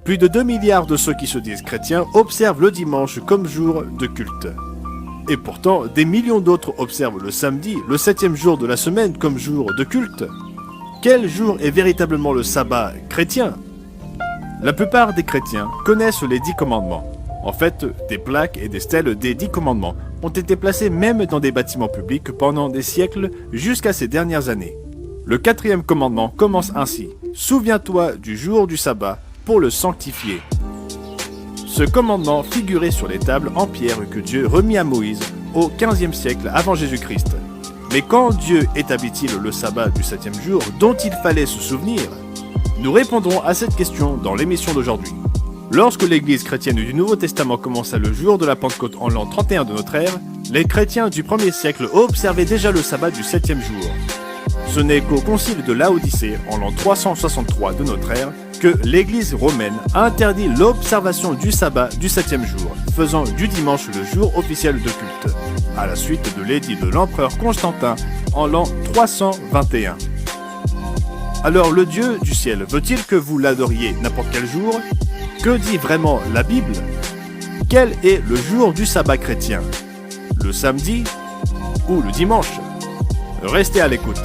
Plus de 2 milliards de ceux qui se disent chrétiens observent le dimanche comme jour de culte. Et pourtant, des millions d'autres observent le samedi, le 7e jour de la semaine, comme jour de culte. Quel jour est véritablement le sabbat chrétien? La plupart des chrétiens connaissent les 10 commandements. En fait, des plaques et des stèles des 10 commandements ont été placées même dans des bâtiments publics pendant des siècles jusqu'à ces dernières années. Le 4e commandement commence ainsi. Souviens-toi du jour du sabbat pour le sanctifier. Ce commandement figurait sur les tables en pierre que Dieu remit à Moïse au 15e siècle avant Jésus-Christ. Mais quand Dieu établit-il le sabbat du 7e jour dont il fallait se souvenir? Nous répondrons à cette question dans l'émission d'aujourd'hui. Lorsque l'Église chrétienne du Nouveau Testament commença le jour de la Pentecôte en l'an 31 de notre ère, les chrétiens du 1er siècle observaient déjà le sabbat du 7e jour. Ce n'est qu'au concile de Laodicée, en l'an 363 de notre ère, que l'Église romaine a interdit l'observation du sabbat du 7e jour, faisant du dimanche le jour officiel de culte, à la suite de l'édit de l'empereur Constantin en l'an 321. Alors le Dieu du ciel veut-il que vous l'adoriez n'importe quel jour? Que dit vraiment la Bible? Quel est le jour du sabbat chrétien? Le samedi ou le dimanche? Restez à l'écoute.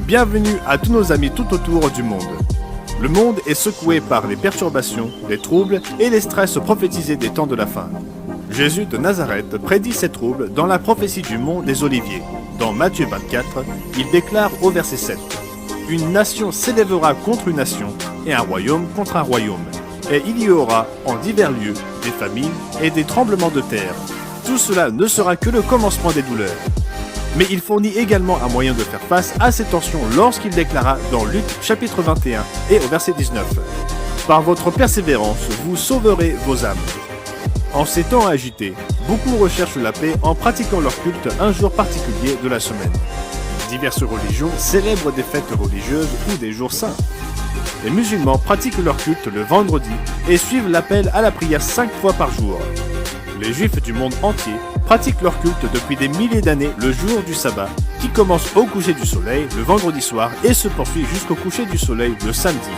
Bienvenue à tous nos amis tout autour du monde. Le monde est secoué par les perturbations, les troubles et les stress prophétisés des temps de la fin. Jésus de Nazareth prédit ces troubles dans la prophétie du mont des Oliviers. Dans Matthieu 24, il déclare au verset 7 « Une nation s'élèvera contre une nation et un royaume contre un royaume. Et il y aura en divers lieux des famines et des tremblements de terre. Tout cela ne sera que le commencement des douleurs. » Mais il fournit également un moyen de faire face à ces tensions lorsqu'il déclara dans Luc chapitre 21 et au verset 19 « Par votre persévérance, vous sauverez vos âmes. » En ces temps agités, beaucoup recherchent la paix en pratiquant leur culte un jour particulier de la semaine. Diverses religions célèbrent des fêtes religieuses ou des jours saints. Les musulmans pratiquent leur culte le vendredi et suivent l'appel à la prière 5 fois par jour. Les juifs du monde entier pratiquent leur culte depuis des milliers d'années le jour du sabbat, qui commence au coucher du soleil le vendredi soir et se poursuit jusqu'au coucher du soleil le samedi.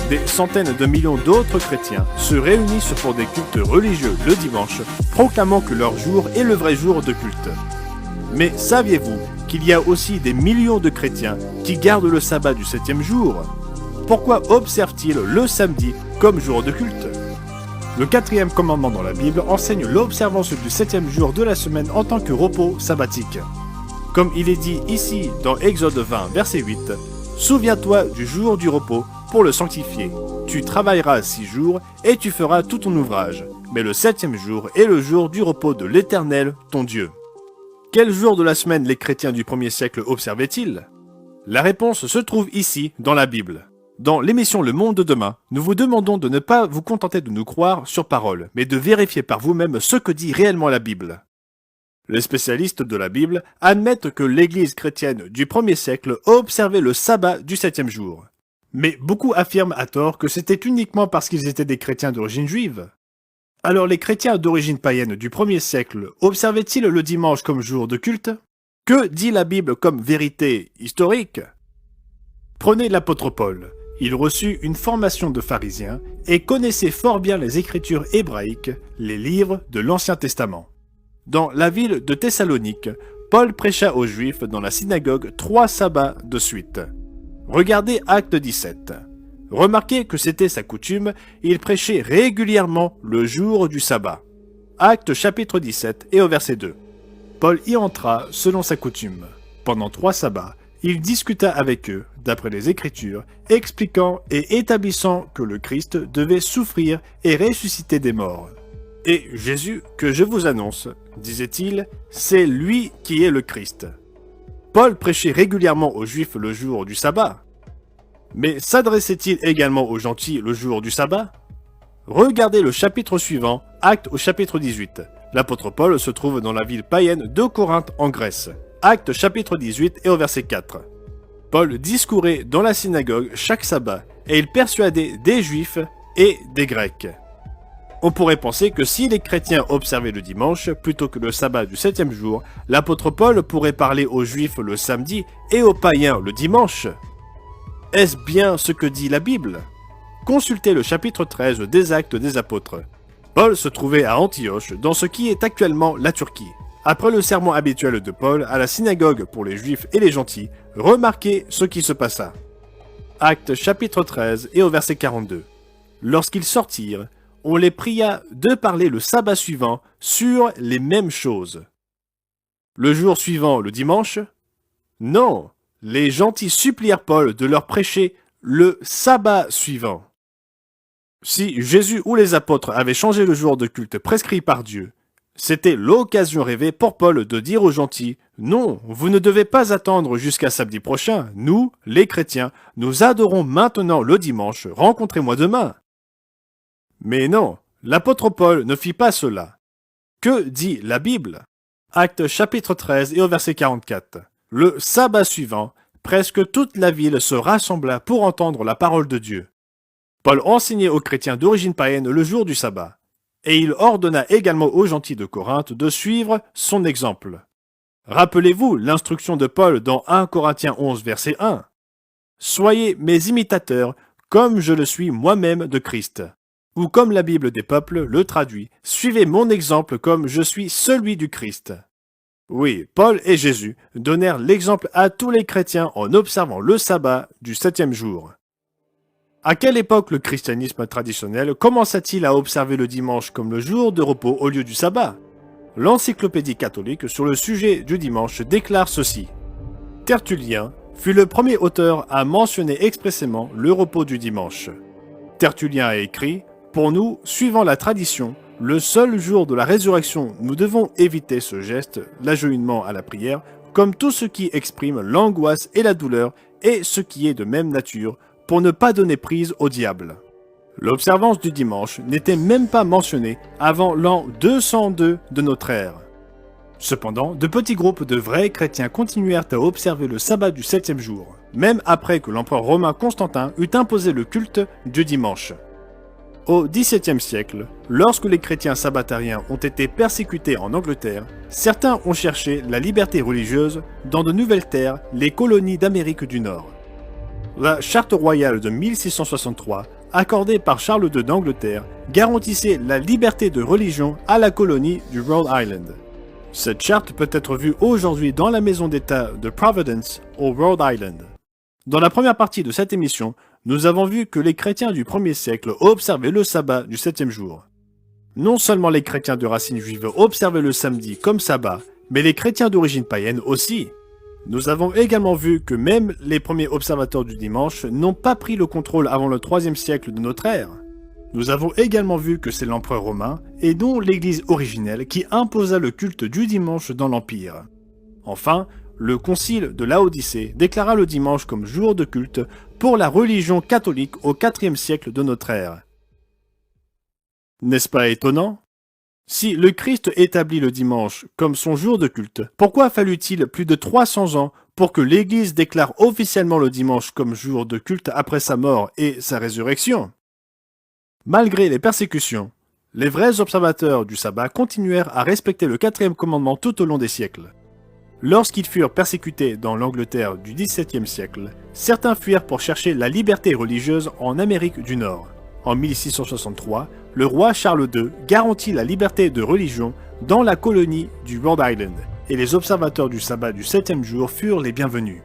Des centaines de millions d'autres chrétiens se réunissent pour des cultes religieux le dimanche, proclamant que leur jour est le vrai jour de culte. Mais saviez-vous qu'il y a aussi des millions de chrétiens qui gardent le sabbat du 7e jour? Pourquoi observent-ils le samedi comme jour de culte? Le 4e commandement dans la Bible enseigne l'observance du 7e jour de la semaine en tant que repos sabbatique. Comme il est dit ici dans Exode 20, verset 8, « Souviens-toi du jour du repos pour le sanctifier. Tu travailleras 6 jours et tu feras tout ton ouvrage. Mais le 7e jour est le jour du repos de l'Éternel, ton Dieu. » Quel jour de la semaine les chrétiens du 1er siècle observaient-ils? La réponse se trouve ici dans la Bible. Dans l'émission Le Monde de demain, nous vous demandons de ne pas vous contenter de nous croire sur parole, mais de vérifier par vous-même ce que dit réellement la Bible. Les spécialistes de la Bible admettent que l'Église chrétienne du 1er siècle observait le sabbat du 7e jour. Mais beaucoup affirment à tort que c'était uniquement parce qu'ils étaient des chrétiens d'origine juive. Alors les chrétiens d'origine païenne du 1er siècle observaient-ils le dimanche comme jour de culte? Que dit la Bible comme vérité historique? Prenez l'apôtre Paul. Il reçut une formation de pharisien et connaissait fort bien les écritures hébraïques, les livres de l'Ancien Testament. Dans la ville de Thessalonique, Paul prêcha aux Juifs dans la synagogue 3 sabbats de suite. Regardez Acte 17. Remarquez que c'était sa coutume, il prêchait régulièrement le jour du sabbat. Acte chapitre 17 et au verset 2. Paul y entra selon sa coutume. Pendant 3 sabbats, il discuta avec eux, d'après les Écritures, expliquant et établissant que le Christ devait souffrir et ressusciter des morts. Et Jésus, que je vous annonce, disait-il, c'est lui qui est le Christ. Paul prêchait régulièrement aux Juifs le jour du sabbat. Mais s'adressait-il également aux gentils le jour du sabbat? Regardez le chapitre suivant, Acte au chapitre 18. L'apôtre Paul se trouve dans la ville païenne de Corinthe en Grèce. Acte chapitre 18 et au verset 4. Paul discourait dans la synagogue chaque sabbat et il persuadait des Juifs et des Grecs. On pourrait penser que si les chrétiens observaient le dimanche plutôt que le sabbat du 7e jour, l'apôtre Paul pourrait parler aux juifs le samedi et aux païens le dimanche. Est-ce bien ce que dit la Bible? Consultez le chapitre 13 des Actes des Apôtres. Paul se trouvait à Antioche, dans ce qui est actuellement la Turquie. Après le sermon habituel de Paul à la synagogue pour les juifs et les gentils, remarquez ce qui se passa. Actes chapitre 13 et au verset 42. Lorsqu'ils sortirent, on les pria de parler le sabbat suivant sur les mêmes choses. Le jour suivant, le dimanche? Non, les gentils supplièrent Paul de leur prêcher le sabbat suivant. Si Jésus ou les apôtres avaient changé le jour de culte prescrit par Dieu, c'était l'occasion rêvée pour Paul de dire aux gentils « Non, vous ne devez pas attendre jusqu'à samedi prochain. Nous, les chrétiens, nous adorons maintenant le dimanche. Rencontrez-moi demain. » Mais non, l'apôtre Paul ne fit pas cela. Que dit la Bible? Actes chapitre 13 et au verset 44. Le sabbat suivant, presque toute la ville se rassembla pour entendre la parole de Dieu. Paul enseignait aux chrétiens d'origine païenne le jour du sabbat, et il ordonna également aux gentils de Corinthe de suivre son exemple. Rappelez-vous l'instruction de Paul dans 1 Corinthiens 11 verset 1. « Soyez mes imitateurs comme je le suis moi-même de Christ. » Ou comme la Bible des peuples le traduit, « Suivez mon exemple comme je suis celui du Christ. » Oui, Paul et Jésus donnèrent l'exemple à tous les chrétiens en observant le sabbat du 7e jour. À quelle époque le christianisme traditionnel commença-t-il à observer le dimanche comme le jour de repos au lieu du sabbat? L'encyclopédie catholique sur le sujet du dimanche déclare ceci. Tertullien fut le premier auteur à mentionner expressément le repos du dimanche. Tertullien a écrit « Pour nous, suivant la tradition, le seul jour de la résurrection, nous devons éviter ce geste, l'agenouillement à la prière, comme tout ce qui exprime l'angoisse et la douleur et ce qui est de même nature, pour ne pas donner prise au diable. » L'observance du dimanche n'était même pas mentionnée avant l'an 202 de notre ère. Cependant, de petits groupes de vrais chrétiens continuèrent à observer le sabbat du 7e jour, même après que l'empereur romain Constantin eut imposé le culte du dimanche. Au XVIIe siècle, lorsque les chrétiens sabbatariens ont été persécutés en Angleterre, certains ont cherché la liberté religieuse dans de nouvelles terres, les colonies d'Amérique du Nord. La Charte royale de 1663, accordée par Charles II d'Angleterre, garantissait la liberté de religion à la colonie du Rhode Island. Cette charte peut être vue aujourd'hui dans la maison d'État de Providence, au Rhode Island. Dans la première partie de cette émission, nous avons vu que les chrétiens du 1er siècle observaient le sabbat du 7e jour. Non seulement les chrétiens de racines juives observaient le samedi comme sabbat, mais les chrétiens d'origine païenne aussi. Nous avons également vu que même les premiers observateurs du dimanche n'ont pas pris le contrôle avant le 3e siècle de notre ère. Nous avons également vu que c'est l'empereur romain, et non l'Église originelle, qui imposa le culte du dimanche dans l'Empire. Enfin, le concile de Laodicée déclara le dimanche comme jour de culte pour la religion catholique au 4e siècle de notre ère. N'est-ce pas étonnant? Si le Christ établit le dimanche comme son jour de culte, pourquoi fallut-il plus de 300 ans pour que l'Église déclare officiellement le dimanche comme jour de culte après sa mort et sa résurrection? Malgré les persécutions, les vrais observateurs du sabbat continuèrent à respecter le 4e commandement tout au long des siècles. Lorsqu'ils furent persécutés dans l'Angleterre du XVIIe siècle, certains fuirent pour chercher la liberté religieuse en Amérique du Nord. En 1663, le roi Charles II garantit la liberté de religion dans la colonie du Rhode Island, et les observateurs du sabbat du 7e jour furent les bienvenus.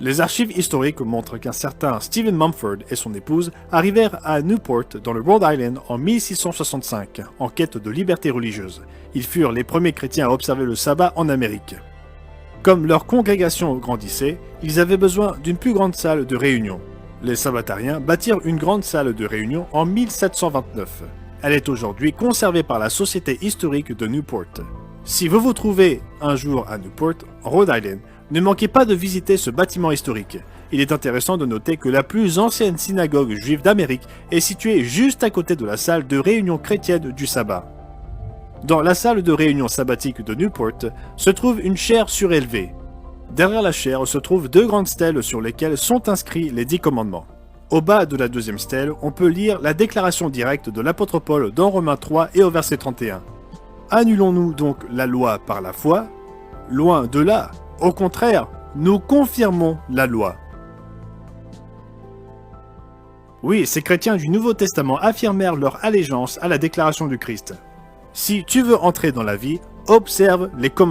Les archives historiques montrent qu'un certain Stephen Mumford et son épouse arrivèrent à Newport dans le Rhode Island en 1665, en quête de liberté religieuse. Ils furent les premiers chrétiens à observer le sabbat en Amérique. Comme leur congrégation grandissait, ils avaient besoin d'une plus grande salle de réunion. Les sabbatariens bâtirent une grande salle de réunion en 1729. Elle est aujourd'hui conservée par la Société historique de Newport. Si vous vous trouvez un jour à Newport, en Rhode Island, ne manquez pas de visiter ce bâtiment historique. Il est intéressant de noter que la plus ancienne synagogue juive d'Amérique est située juste à côté de la salle de réunion chrétienne du sabbat. Dans la salle de réunion sabbatique de Newport se trouve une chaire surélevée. Derrière la chaire se trouvent 2 grandes stèles sur lesquelles sont inscrits les 10 commandements. Au bas de la deuxième stèle, on peut lire la déclaration directe de l'apôtre Paul dans Romains 3 et au verset 31. Annulons-nous donc la loi par la foi? Loin de là. Au contraire, nous confirmons la loi. Oui, ces chrétiens du Nouveau Testament affirmèrent leur allégeance à la déclaration du Christ. Si tu veux entrer dans la vie, observe les commandements.